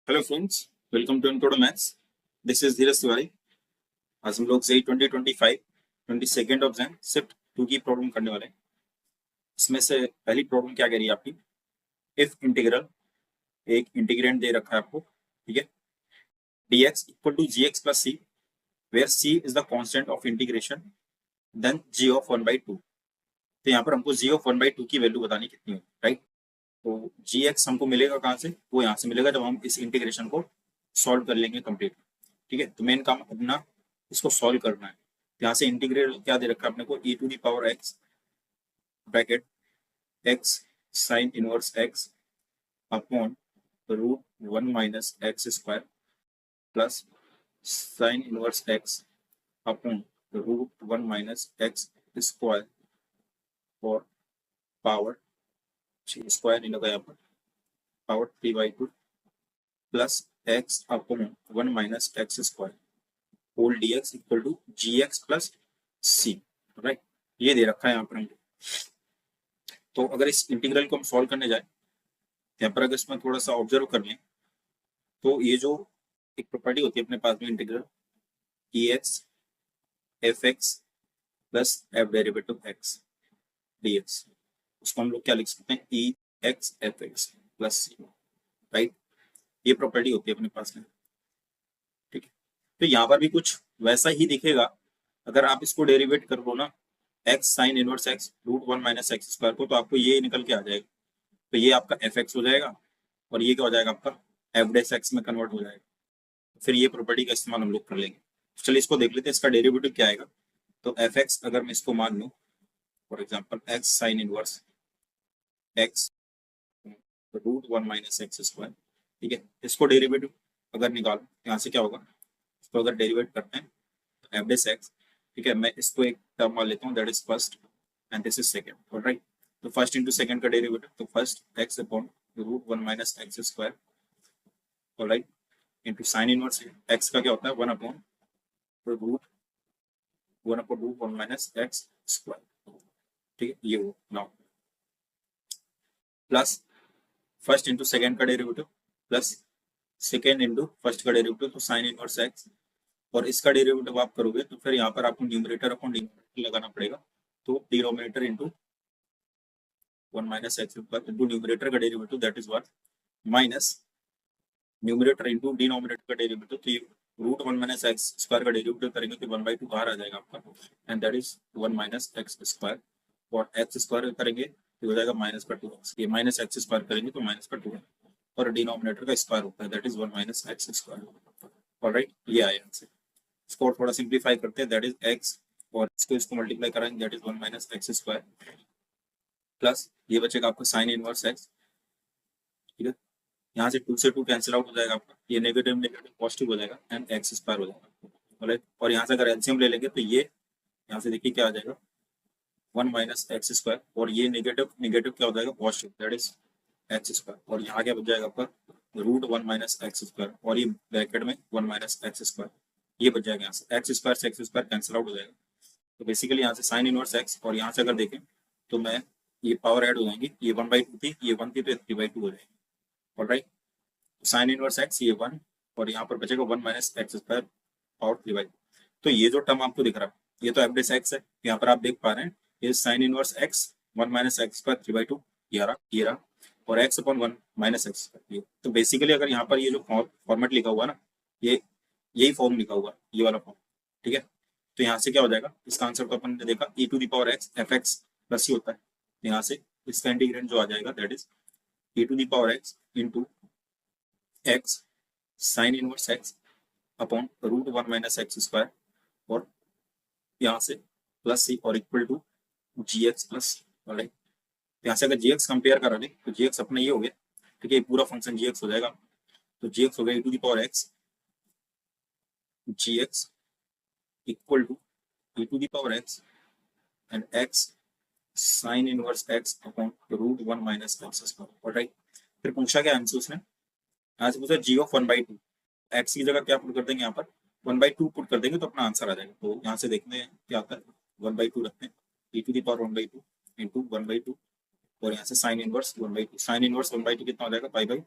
Hello friends, welcome to Encode Maths. This is Dheeraj Tiwari. आज हम लोग से 2025 22 ऑफ जैन शिफ्ट 2 की प्रॉब्लम करने वाले हैं। इसमें से पहली प्रॉब्लम क्या कह रही है आपकी, इफ इंटीग्रल, एक इंटीग्रेंड दे रखा है आपको, ठीक है, dx equal to gx plus c, where c is the constant of integration, then g of 1/2। तो यहाँ पर हमको g ऑफ 1/2 की वैल्यू बतानी कितनी होगी, राइट। तो gx हमको मिलेगा कहाँ से, वो यहाँ से मिलेगा जब हम इस इंटीग्रेशन को सॉल्व कर लेंगे कंप्लीट। ठीक है, तो मेन काम अपना इसको सॉल्व करना है। यहाँ से इंटीग्रेल क्या दे रखा है अपने को, e to the power x bracket x sine inverse x upon root 1 minus x square plus sine inverse x upon root 1 minus x square और पावर स्क्वायर नहीं लगा यहाँ पर, power 3/2 plus x upon 1 minus x square whole dx equal to gx plus c, right. ये दे रखा है यहाँ पर हमको। तो अगर इस इंटीग्रल को हम सॉल्व करने जाए, यहाँ पर अगर इसमें थोड़ा सा ऑब्जर्व कर लें तो ये जो एक प्रॉपर्टी होती है अपने पास में, integral ex fx plus f derivative x dx, उसको हम लोग क्या लिख सकते हैं, ex fx plus c, right. ये प्रॉपर्टी होती है अपने पास में, ठीक है। तो यहाँ पर भी कुछ वैसा ही दिखेगा। अगर आप इसको डेरिवेट कर लो ना, x sine inverse x root 1 minus x square को, तो आपको ये निकल के आ जाएगा। तो ये आपका fx हो जाएगा और ये क्या हो जाएगा आपका f डैश x में कन्वर्ट हो जाएगा। फिर ये प्रॉपर्टी का इस्तेमाल हम लोग कर लेंगे। चलिए इसको देख लेते हैं, इसका डेरिवेटिव क्या आएगा। तो fx अगर मैं इसको मान लूँ for example x sine inverse x root 1 minus x square, ठीक है। इसको डेरिवेटिव अगर निकालो, यहाँ से क्या होगा, इसको अगर डेरिवेट करते हैं तो f डैश x, ठीक है, मैं इसको एक टर्म मान लेता हूँ, that is first and this is second, alright. तो फर्स्ट इंटू सेकंड का डेरिवेटिव, तो first x upon root 1 minus x square, alright, into sine inverse x का क्या होता है 1 upon root 1 minus x square, ठीक है। ये वो now plus first into second का derivative plus second into first का डेरिवेटिव, तो साइन इनवर्स x, और इसका डेरिवेटिव आप करोगे तो फिर यहाँ पर आपको न्यूमरेटर अपॉन डिनोमिनेटर लगाना पड़ेगा। तो denominator into 1 minus x into numerator का derivative, that is what, minus numerator into denominator का डेरिवेटिव। तो ये रूट 1 माइनस एक्स स्क्वायर का डेरिवेटिव करेंगे तो 1/2 बाहर आ जाएगा आपका, and that is 1 minus x square, और एक्स स्क्वायर करेंगे तो हो जाएगा माइनस का 2x, ये माइनस एक्स स्क्वायर करेंगे तो माइनस का 2x, और डिनोमिनेटर का स्क्वायर होता है, that is 1 minus x square, alright. ये आया आंसर। इसको थोड़ा सिंप्लीफाई करते हैं, दैट इज x, और इसको मल्टीप्लाई कराएंगे, that is 1 minus x square plus ये बचेगा आपका साइन इनवर्स x, ठीक है। यहाँ से 2 से 2 कैंसिल आउट हो जाएगा आपका, ये नेगेटिव नेगेटिव पॉजिटिव हो जाएगा एंड एक्स स्क्वायर हो जाएगा, ऑलराइट। और यहाँ से अगर एलसीएम ले लेंगे तो ये यहाँ से देखिए क्या आ जाएगा 1 माइनस एक्स स्क्वायर, और ये नेगेटिव नेगेटिव क्या हो जाएगा positive, that is x square, और यहाँ क्या बच जाएगा आपका रूट 1 माइनस एक्स स्क्वायर, और ये ब्रैकेट में 1 माइनस एक्स स्क्वायर, ये बच जाएगा। यहाँ से एक्स स्क्वायर से एक्स स्क्वायर कैंसिल आउट हो जाएगा। तो बेसिकली यहाँ से साइन इनवर्स एक्स, और यहाँ से अगर देखें तो मैं ये पावर ऐड हो जाएंगी, ये 1/2 थी, ये 1 थी, तो 3/2 हो जाएगी, ऑलराइट। साइन इनवर्स एक्स ये 1, और यहाँ पर बचेगा 1 माइनस एक्स स्क्वायर पावर 3/2। तो ये जो टर्म आपको दिख रहा है ये तो एफ डैश एक्स है, यहाँ पर आप देख पा रहे हैं ये sign inverse x 1 minus x square 3/2, ये रहा, और x upon 1 minus x square. तो बेसिकली अगर यहाँ पर ये जो फॉर्मेट लिखा हुआ ना, ये यही फॉर्म लिखा हुआ, ये वाला फॉर्म, ठीक है। तो यहाँ से क्या हो जाएगा, इसका आंसर तो अपन ने देखा e to the power x F x plus ही होता है। यहाँ से इसका इंटीग्रेंट जो आ जाएगा that is e to the power x into x sine inverse x upon root 1 minus x square, और यहाँ से प्लस सी और equal to G x plus, right. यहाँ से अगर जी एक्स कंपेयर करा लें तो जी एक्स अपना ये हो गया, ठीक है, पूरा फंक्शन जी एक्स हो जाएगा। तो जी एक्स हो गया e to the power x g x equal to e to the power x and x sine inverse x upon root 1 minus x square, right. फिर पूछा क्या आंसर उसने, यहाँ से पूछा जी ऑफ 1/2, एक्स की जगह क्या पुट कर देंगे, यहाँ पर 1/2 पुट कर देंगे तो अपना आंसर आ जाएगा। तो यहाँ से देखते हैं क्या आता है, 1/2 रखते हैं, e to the power 1/2 into 1/2, और यहाँ से साइन इनवर्स 1/2, साइन इनवर्स 1/2 कितना हो जाएगा, पाई बाई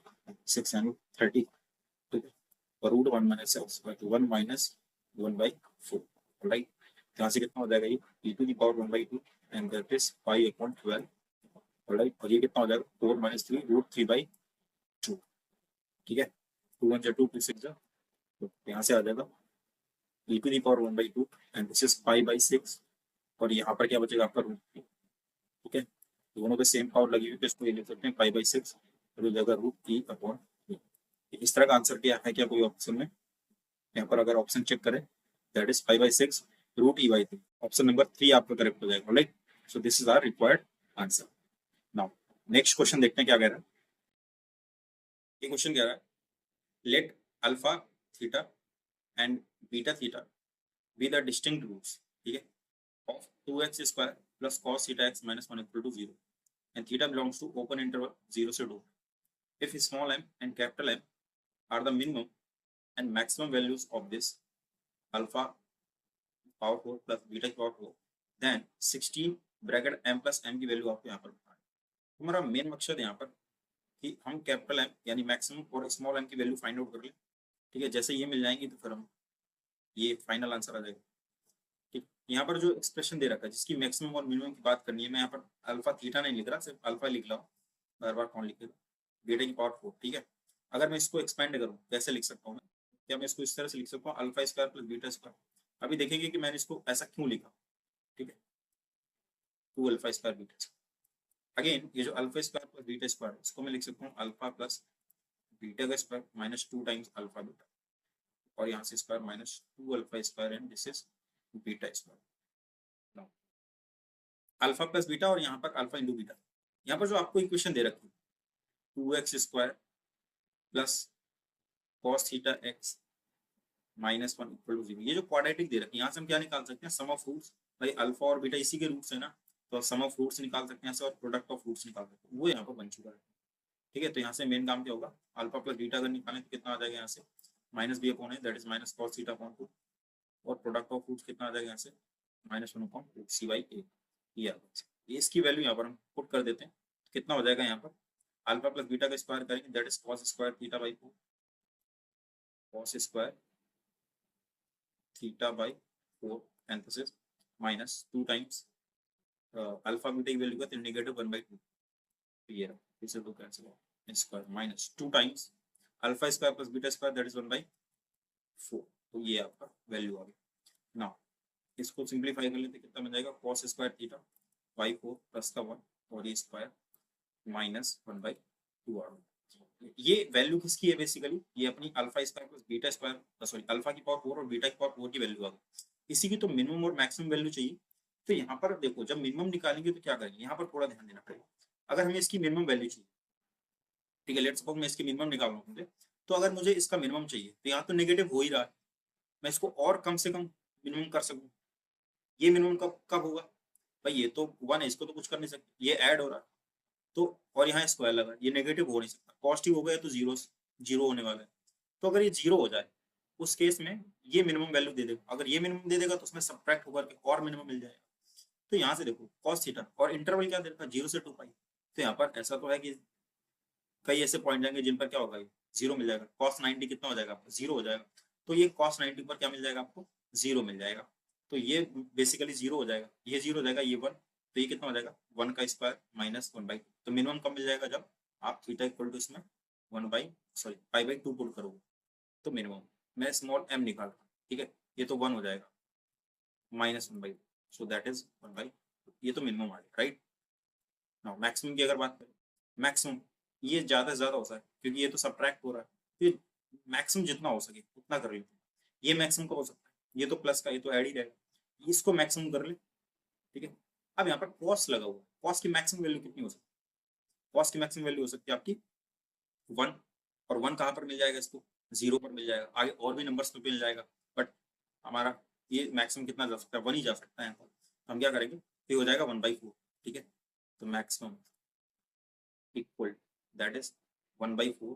6 यानी 30, और रूट 1 माइनस एक्स स्क्वायर, तो 1 माइनस 1/4, राइट। यहाँ से कितना हो जाएगा ये e to the power 1/2 and that is 5/12, right. और ये कितना हो जाएगा 4 माइनस 3 रूट 3/2, ठीक है। 2 1 2 2 6 तो यहाँ से आ जाएगा e to the power 1/2 and this is 5/6, और यहाँ पर क्या बचेगा आपका रूट, ठीक है। दोनों पे सेम पावर लगी हुई तो इसको ये लिख सकते हैं 5/6 और हो जाएगा रूट e/2। इस तरह का आंसर क्या है क्या कोई ऑप्शन में? यहाँ पर अगर ऑप्शन चेक करें that is 5/6 root e/2, option number 3 आपका करेक्ट हो जाएगा, right. So this is our required answer. Now next question देखते हैं क्या कह रहा है। ये क्वेश्चन कह रहा है let alpha theta and beta theta be the distinct roots, ठीक है, of 2x square plus cos theta x minus 1 equal to 0 and theta belongs to open interval 0 से 2 if small m and capital M are the minimum and maximum values of this alpha power 4 plus beta power 4 then 16 bracket m plus m की value आपको यहाँ पर बताना है। हमारा main मकसद यहाँ पर कि हम कैपिटल M यानी मैक्सिमम और स्मॉल m की वैल्यू फाइंड आउट कर लें, ठीक है। जैसे ये मिल जाएंगी तो फिर हम ये फाइनल आंसर आ जाएगा, ठीक। यहाँ पर जो एक्सप्रेशन दे रखा है जिसकी मैक्सिमम और मिनिमम की बात करनी है, मैं यहाँ पर अल्फा थीटा नहीं लिख रहा, सिर्फ अल्फा लिख रहा हूँ, बार बार कौन लिखेगा, बीटा की पावर 4, ठीक है। अगर मैं इसको एक्सपेंड करूँ कैसे लिख सकता हूँ, क्या मैं इसको इस तरह से लिख सकता हूँ alpha square plus beta square. अभी देखेंगे कि मैंने इसको ऐसा क्यों लिखा, ठीक है, 2 alpha square beta square. Again ये जो alpha square plus beta square इसको मैं लिख सकता हूँ अल्फा प्लस बीटा का square minus 2 times alpha beta, और यहाँ से square minus 2 alpha square and this is beta square. Alpha plus beta और यहाँ पर अल्फा इंटू बीटा। यहाँ पर जो आपको इक्वेशन दे रखी है 2x square plus cos theta x minus 1 equal to 0, ये जो क्वाड्रेटिक दे रखी है यहाँ से हम क्या निकाल सकते हैं, सम ऑफ रूट्स। भाई अल्फा और बीटा इसी के रूट्स है ना, तो सम ऑफ रूट्स निकाल सकते हैं और प्रोडक्ट ऑफ रूट्स निकाल सकते हैं, वो यहाँ पर बन चुका है, ठीक है। तो यहाँ से मेन काम क्या होगा, अल्फा प्लस बीटा अगर निकालें तो कितना आ जाएगा यहाँ से माइनस बी अपॉन है that is minus cos theta upon 2, और प्रोडक्ट ऑफ रूट्स कितना आ जाएगा यहाँ से माइनस 1 अपॉन c/a। ये इसकी वैल्यू यहाँ पर हम पुट कर देते हैं, कितना हो जाएगा यहाँ पर अल्फा प्लस बीटा का स्क्वायर करेंगे that is cos square theta by 4, cos square theta by 4 and this is minus 2 times alpha beta की वैल्यू का नेगेटिव 1/2, ये रहा, इसे दो कैंसिल हो square minus 2 times alpha square plus beta square that is 1/4, तो ये आपका वैल्यू आ गया। नाउ इसको सिंपलीफाई कर लेते कितना बन जाएगा cos square theta by 4 plus का 1 और ये स्क्वायर माइनस 1/2 आ गया। ये वैल्यू किसकी है बेसिकली, ये अपनी alpha square plus beta square sorry alpha की पावर 4 और बीटा की पावर 4 की वैल्यू आ गई। इसी की तो मिनिमम और मैक्सिमम वैल्यू चाहिए। तो यहाँ पर देखो जब मिनिमम निकालेंगे तो क्या करेंगे, यहाँ पर थोड़ा ध्यान देना पड़ेगा। अगर हमें इसकी मिनिमम वैल्यू चाहिए, ठीक है, लेट्स सपोज मैं इसकी मिनिमम निकाल रहा हूँ, तो अगर मुझे इसका मिनिमम चाहिए तो यहाँ तो नेगेटिव हो ही रहा है, मैं इसको और कम से कम मिनिमम कर सकूँ। ये मिनिमम कब कब होगा, भाई ये तो 1 है, इसको तो कुछ कर नहीं सकते, ये ऐड हो रहा है तो, और यहाँ स्क्वायर लगा, ये नेगेटिव हो नहीं सकता, पॉजिटिव हो गया तो जीरो होने वाला है। तो अगर ये जीरो हो जाए उस केस में ये मिनिमम वैल्यू दे देगा, अगर ये मिनिमम दे देगा तो उसमें सब्ट्रैक्ट होकर के और मिनिमम मिल जाएगा। तो यहाँ से देखो cos थीटा और इंटरवल क्या दे रखा 0 से 2π, तो यहाँ पर ऐसा तो है कि कई ऐसे पॉइंट जाएंगे जिन पर क्या होगा जीरो मिल जाएगा, cos 90 कितना हो जाएगा आपको 0 हो जाएगा, तो ये cos 90 पर क्या मिल जाएगा आपको 0 मिल जाएगा, तो ये बेसिकली 0 हो जाएगा, ये 0 हो जाएगा, ये 1, तो ये कितना हो जाएगा 1 का स्क्वायर माइनस 1/2। तो मिनिमम कब मिल जाएगा जब आप थीटा इक्वल टू इसमें 1/2 पुट करोगे, तो मिनिमम मैं स्मॉल m निकाल रहा हूँ, ठीक है, ये तो 1 हो जाएगा माइनस 1/2, सो दैट इज 1/2, ये तो मिनिमम आ गया, राइट। नाउ मैक्सिमम की अगर बात करें, मैक्सिमम ये ज्यादा से ज्यादा होता है क्योंकि ये तो सब्ट्रैक्ट हो रहा है, फिर मैक्सिमम जितना हो सके उतना कर लेते हैं। ये मैक्सिमम का हो सकता है, ये तो प्लस का, ये तो ऐड ही रहेगा, इसको मैक्सिमम कर ले, ठीक है। अब यहाँ पर कॉस लगा हुआ, कॉस की मैक्सिमम वैल्यू कितनी हो सकती है, कॉस की मैक्सिमम वैल्यू हो सकती है आपकी 1, और 1 कहाँ पर मिल जाएगा इसको 0 पर मिल जाएगा, आगे और भी नंबर्स पर मिल जाएगा, बट हमारा ये मैक्सिमम कितना जा सकता है 1 ही जा सकता है यहाँ पर, तो हम क्या करेंगे, ये हो जाएगा 1/4, ठीक है। तो maximum equal that is 1/4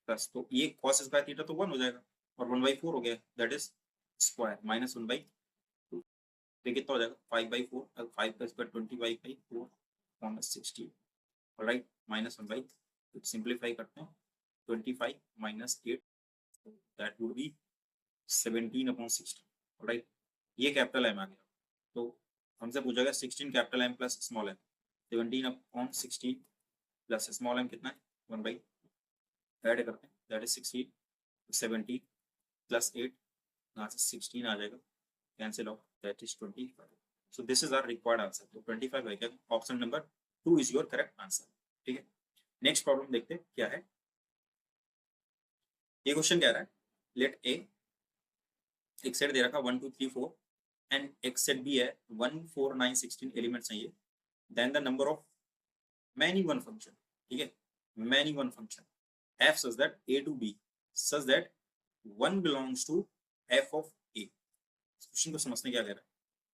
plus, तो ये cos स्क्वायर थीटा तो 1 हो जाएगा और 1/4 हो गया दैट इज स्क्वायर माइनस 1/2, तो कितना हो जाएगा 5/4, 5 का square 20/4 minus 60, right, minus 1/2, simplify करते हैं 25 minus 8 that would be 17/16, right. ये कैपिटल एम आ गया, तो हमसे पूछेगा 16 capital M plus small m, 17/16 plus small m कितना है 1/, ऐड करते हैं दैट इज 16, 17 प्लस 8, यहाँ से 16 आ जाएगा, cancel out, that is 25। So this is our required answer, तो 25 है क्या, option number 2 is your correct answer, ठीक है। नेक्स्ट प्रॉब्लम देखते हैं क्या है। ये क्वेश्चन कह रहा है लेट ए, एक सेट दे रखा 1 2 3 4 एंड एक सेट बी है 1 4 9 16 एलिमेंट्स हैं ये, then the number of many one function, ठीक है, many one function f such that a to b such that 1 belongs to f of a। Question को समझने क्या कह रहा है,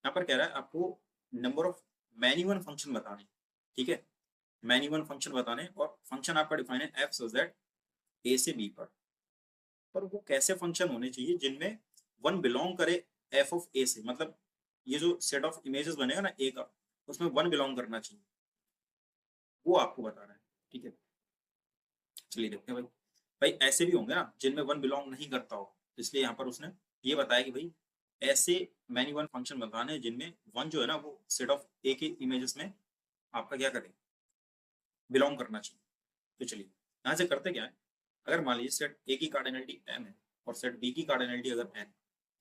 यहाँ पर कह रहा है आपको number of many one function बताने, ठीक है, मैनी वन फंक्शन बताने, और फंक्शन आपका डिफाइन है f such that a से b पर वो कैसे फंक्शन होने चाहिए जिनमें वन बिलोंग करे f ऑफ a से, मतलब ये जो सेट ऑफ इमेजेस बनेगा ना a का, उसमें वन बिलोंग करना चाहिए, वो आपको बता रहा है, ठीक है। चलिए देखते हैं भाई, भाई ऐसे भी होंगे ना जिनमें वन बिलोंग नहीं करता हो, इसलिए यहाँ पर उसने ये बताया कि भाई ऐसे मैनी वन फंक्शन बताने जिनमें वन जो है ना वो सेट ऑफ ए के इमेजेस में आपका क्या करे, बिलोंग करना चाहिए। तो चलिए यहाँ से करते क्या है, अगर मान लीजिए सेट ए की कार्डिनलिटी m है और सेट बी की कार्डिनलिटी अगर n,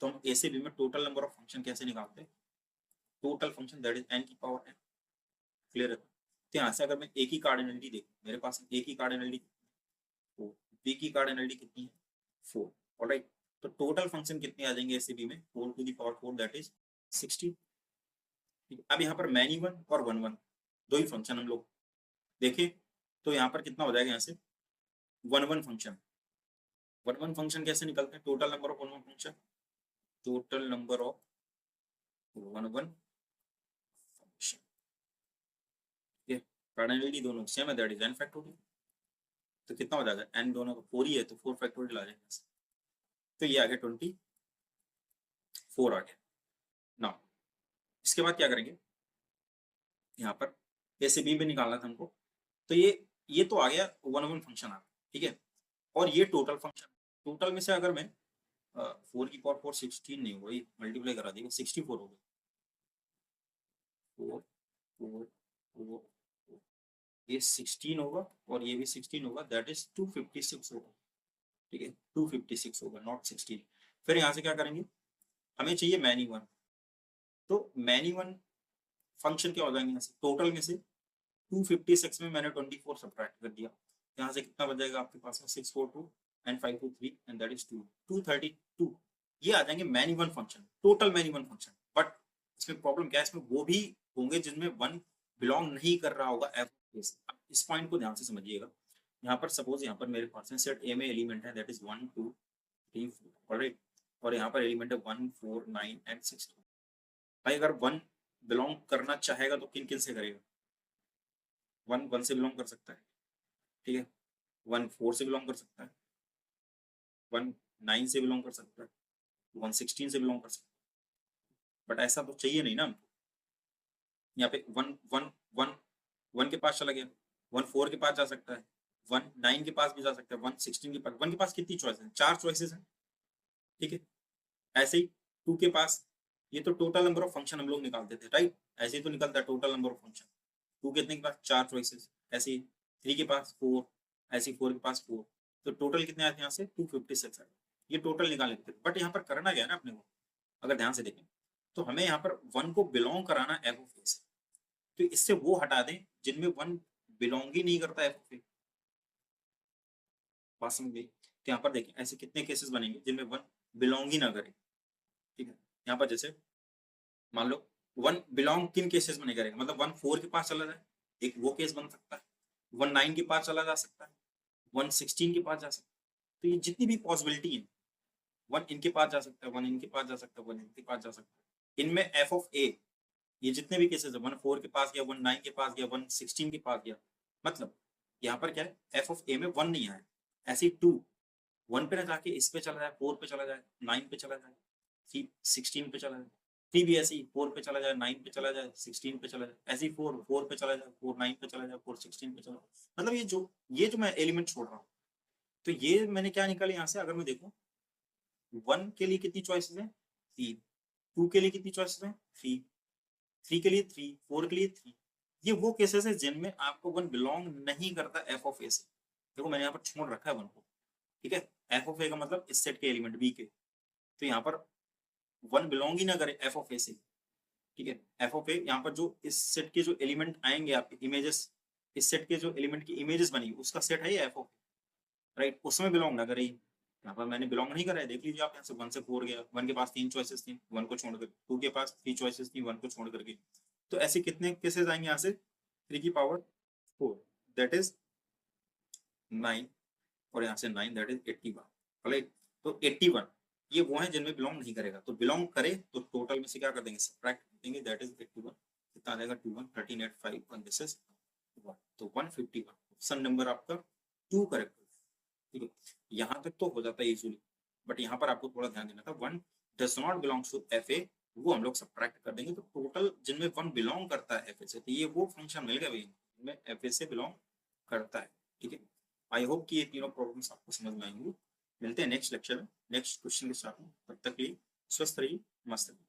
तो हम ए से बी में टोटल नंबर ऑफ फंक्शन कैसे निकालते हैं, total function that is n की पावर n, क्लियर है। तो यहाँ से अगर मैं ए की कार्डिनलिटी देखूं, मेरे पास ए की कार्डिनलिटी 4, बी की कार्डिनलिटी कितनी है 4, ऑलराइट। तो टोटल फंक्शन कितने आ जाएंगे ऐसे बी में 4 to the power 4 that is 16। अब यहाँ पर मैनी वन और वन वन दो ही फंक्शन हम लोग देखें, तो यहाँ पर कितना हो जाएगा, यहाँ से one one function, one one function कैसे निकलते हैं, total number of one one function, total number of one one function, cardinality दोनों सेम है दैट इज n फैक्टोरियल, तो कितना हो जाएगा n दोनों का 4 ही है तो 4 फैक्टोरियल आ जाएगा, तो ये आ गया 24 आ गया ना। इसके बाद क्या करेंगे, यहाँ पर ए से बी भी निकालना था हमको, तो ये तो आ गया वन वन फंक्शन आ गया, ठीक है। और ये टोटल फंक्शन, टोटल में से अगर मैं 4 की पावर 4 16 नहीं हुआ, ये मल्टीप्लाई करा देगा 64 हो गया, 4 4 4 ये 16 होगा और ये भी 16 होगा, दैट इज 256 होगा, ठीक है 256 होगा नॉट 16। फिर यहाँ से क्या करेंगे, हमें चाहिए मैनी वन, तो मैनी वन फंक्शन क्या हो जाएंगे, यहाँ से टोटल में से 256 में मैंने 24 सब्ट्रैक्ट कर दिया, यहाँ से कितना बच जाएगा आपके पास में 642 एंड 523 एंड दैट इज 232, ये आ जाएंगे many one function, total many one function. But इसमें प्रॉब्लम क्या है, इसमें वो भी होंगे जिनमें वन बिलोंग नहीं कर रहा होगा एफ। इस पॉइंट को ध्यान से समझिएगा, यहाँ पर सपोज यहाँ पर मेरे पास में सेट ए में एलिमेंट है दैट इज 1 2 3 4, राइट, और यहाँ पर एलिमेंट है 1 4 9 एंड 16। भाई अगर वन बिलोंग करना चाहेगा तो किन किन से करेगा, वन वन से बिलोंग कर सकता है, ठीक है, वन 4 से बिलोंग कर सकता है, वन 9 से बिलोंग कर सकता है, वन 16 से बिलोंग कर सकता है, बट ऐसा तो चाहिए नहीं ना हमको। यहाँ पे वन वन वन वन के पास चला गया, वन 4 के पास जा सकता है, वन 9 के पास भी जा सकता है, वन 16 के पास, वन के पास कितनी चॉइस है, 4 चॉइसेस हैं, ठीक है। ऐसे ही 2 के पास, ये तो टोटल नंबर ऑफ फंक्शन हम लोग निकालते थे, राइट, ऐसे ही तो निकलता है टोटल नंबर ऑफ फंक्शन, 2 कितने के पास 4 चॉइसेस, ऐसे ही 3 के पास 4, ऐसे ही 4 के पास 4, तो टोटल कितने आते हैं यहाँ से 256 है, ये टोटल निकालने थे। बट यहाँ पर करना क्या है ना अपने को, अगर ध्यान से देखें तो हमें यहाँ पर वन को बिलोंग कराना एफ ऑफ ए से, तो इससे वो हटा दें जिनमें वन बिलोंग ही नहीं करता एफ ऑफ ए, बात समझ गई। तो यहाँ पर देखें ऐसे कितने केसेस बनेंगे जिनमें वन बिलोंग ही ना करे, ठीक है। यहाँ पर जैसे मान लो वन बिलोंग किन केसेस में नहीं करेगा, मतलब वन 4 के पास चला जाए, एक वो केस बन सकता है, वन 9 के पास चला जा सकता है, वन 16 के पास जा सकता है, तो ये जितनी भी पॉसिबिलिटी है, वन इनके पास जा सकता है, वन इनके पास जा सकता है, वन इनके पास जा सकता है, इनमें एफ ऑफ ए ये जितने भी केसेस है, वन 4 के पास गया, वन 9 के पास गया, वन 16 के पास गया, मतलब यहाँ पर क्या है एफ ऑफ ए में वन नहीं आया, ऐसे 2 1 पे ना जाके इस पे चला जाए, 4 पे चला जाए, 9 पे चला जाए, 16 पे चला जाए, 3 भी ऐसे ही 4 पे चला जाए, 9 पे चला जाए, 16 पे चला जाए, ऐसे ही 4 पे चला जाए, 4 9 पे चला जाए, 4 16 पे चला जाए, मतलब ये जो मैं एलिमेंट छोड़ रहा हूँ, तो ये मैंने क्या निकाले यहाँ से, अगर मैं देखूँ 1 के लिए कितनी चॉइसेस है? 3। 2 के लिए कितनी चॉइसेस है? 3। 3 के लिए 3, 4 के लिए 3। ये वो केसेस है जिनमें आपको 1 बिलोंग नहीं करता एफ ऑफ ए से। देखो मैंने यहाँ पर छोड़ रखा है 1 को, ठीक है। एफ ऑफ ए का मतलब इस सेट के एलिमेंट बी के, तो यहाँ पर 1 बिलोंग ही ना करे एफ ऑफ ए से, ठीक है। एफ ऑफ ए यहाँ पर जो इस सेट के जो एलिमेंट आएंगे आपके इमेजेस, इस सेट के जो एलिमेंट की इमेजेस बनी उसका सेट है ये एफ ऑफ ए, राइट, उसमें बिलोंग ना करे। यहाँ पर मैंने बिलोंग नहीं करा है, देख लीजिए आप, यहाँ से 1 से 4 गया, 1 के पास 3 चॉइसेस थी 1 को छोड़कर, 2 के पास 3 चॉइसेस थी 1 को छोड़ करके, तो ऐसे कितने केसेस आएंगे यहाँ से? 3 की पावर 4 दैट इज 9, और यहाँ से 9 दैट इज 81, राइट। तो 81 ये वो है जिनमें बिलोंग नहीं करेगा, तो बिलोंग करे तो टोटल में से क्या कर देंगे? सब्ट्रैक्ट कर देंगे, दैट इज 81, कितना आ जाएगा? 21, 13, 8, 5 और दिस इज 1, तो 151 ऑप्शन नंबर आपका 2 करेक्ट, ठीक है। यहाँ तक तो हो जाता है इजीली, बट यहाँ पर आपको थोड़ा ध्यान देना था, 1 does not belong to f A, वो हम लोग सब्ट्रैक्ट कर देंगे, तो टोटल जिनमें 1 बिलोंग करता है एफ ए से, तो ये वो फंक्शन मिल गया भाई जिनमें एफ ए से बिलोंग करता है, ठीक है। आई होप कि ये तीनों प्रॉब्लम्स आपको समझ में आएंगे। मिलते हैं नेक्स्ट लेक्चर में नेक्स्ट क्वेश्चन के साथ में, तब तक के लिए स्वस्थ रहिए, मस्त रहिए।